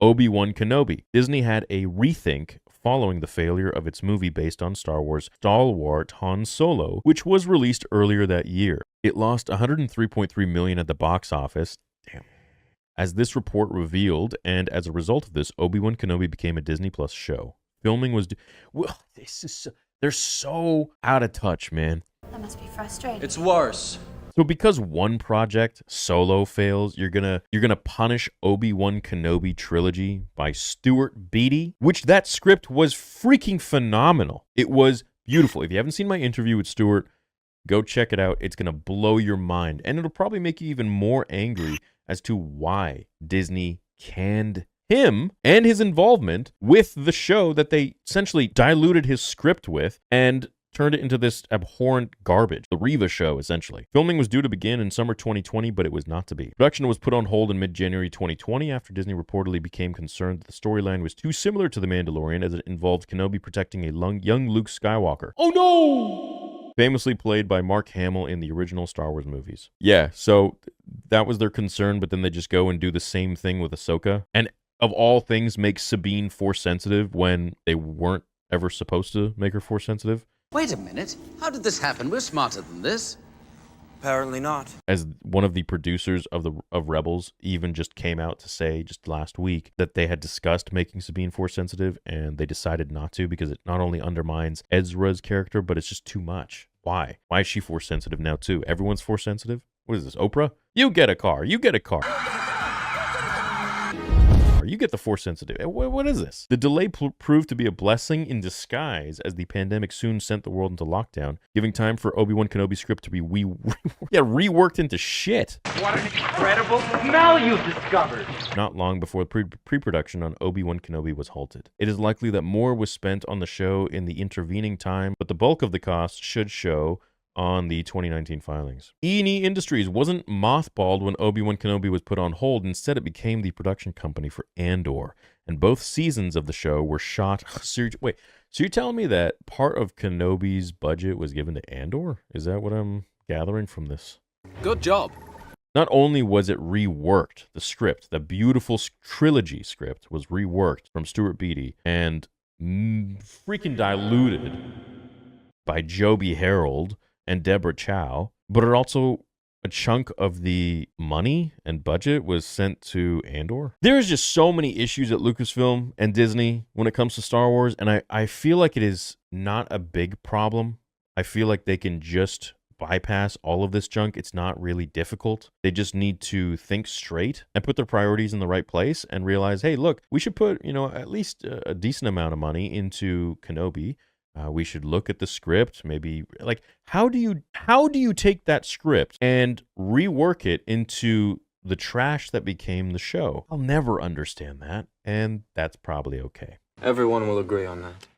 Obi-Wan Kenobi. Disney had a rethink following the failure of its movie based on Star Wars stalwart Han Solo, which was released earlier that year. It lost $103.3 million at the box office. Damn. As this report revealed, and as a result of this, Obi-Wan Kenobi became a Disney Plus show. Filming was... Well, they're so out of touch, man. That must be frustrating. It's worse. So because one project, Solo, fails, you're gonna punish Obi-Wan Kenobi trilogy by Stuart Beattie, which that script was freaking phenomenal. It was beautiful. If you haven't seen my interview with Stuart, go check it out. It's gonna blow your mind, and it'll probably make you even more angry as to why Disney canned him and his involvement with the show that they essentially diluted his script with and turned it into this abhorrent garbage. The Reva show, essentially. Filming was due to begin in summer 2020, but it was not to be. Production was put on hold in mid-January 2020 after Disney reportedly became concerned that the storyline was too similar to The Mandalorian as it involved Kenobi protecting a young Luke Skywalker. Oh no! Famously played by Mark Hamill in the original Star Wars movies. Yeah, so that was their concern, but then they just go and do the same thing with Ahsoka. And of all things, make Sabine Force sensitive when they weren't ever supposed to make her Force sensitive. Wait a minute. How did this happen? We're smarter than this. Apparently not. As one of the producers of Rebels even just came out to say just last week that they had discussed making Sabine Force sensitive and they decided not to because it not only undermines Ezra's character, but it's just too much. Why? Why is she Force sensitive now too? Everyone's Force sensitive? What is this, Oprah? You get a car. You get a car. You get the Force sensitive. What is this? The delay proved to be a blessing in disguise as the pandemic soon sent the world into lockdown, giving time for Obi-Wan Kenobi's script to be reworked into shit. What an incredible smell you've discovered! Not long before pre-production on Obi-Wan Kenobi was halted. It is likely that more was spent on the show in the intervening time, but the bulk of the cost should show on the 2019 filings. E&E Industries wasn't mothballed when Obi-Wan Kenobi was put on hold. Instead, it became the production company for Andor. And both seasons of the show were shot... Wait, so you're telling me that part of Kenobi's budget was given to Andor? Is that what I'm gathering from this? Good job. Not only was it reworked, the script, the beautiful trilogy script was reworked from Stuart Beattie and freaking diluted by Joby Harold and Deborah Chow, but it also a chunk of the money and budget was sent to Andor. There's just so many issues at Lucasfilm and Disney when it comes to Star Wars, and I feel like it is not a big problem. I feel like they can just bypass all of this junk. It's not really difficult. They just need to think straight and put their priorities in the right place and realize, hey, look, we should put, at least a decent amount of money into Kenobi. We should look at the script, maybe like how do you take that script and rework it into the trash that became the show? I'll never understand that, and that's probably okay. Everyone will agree on that.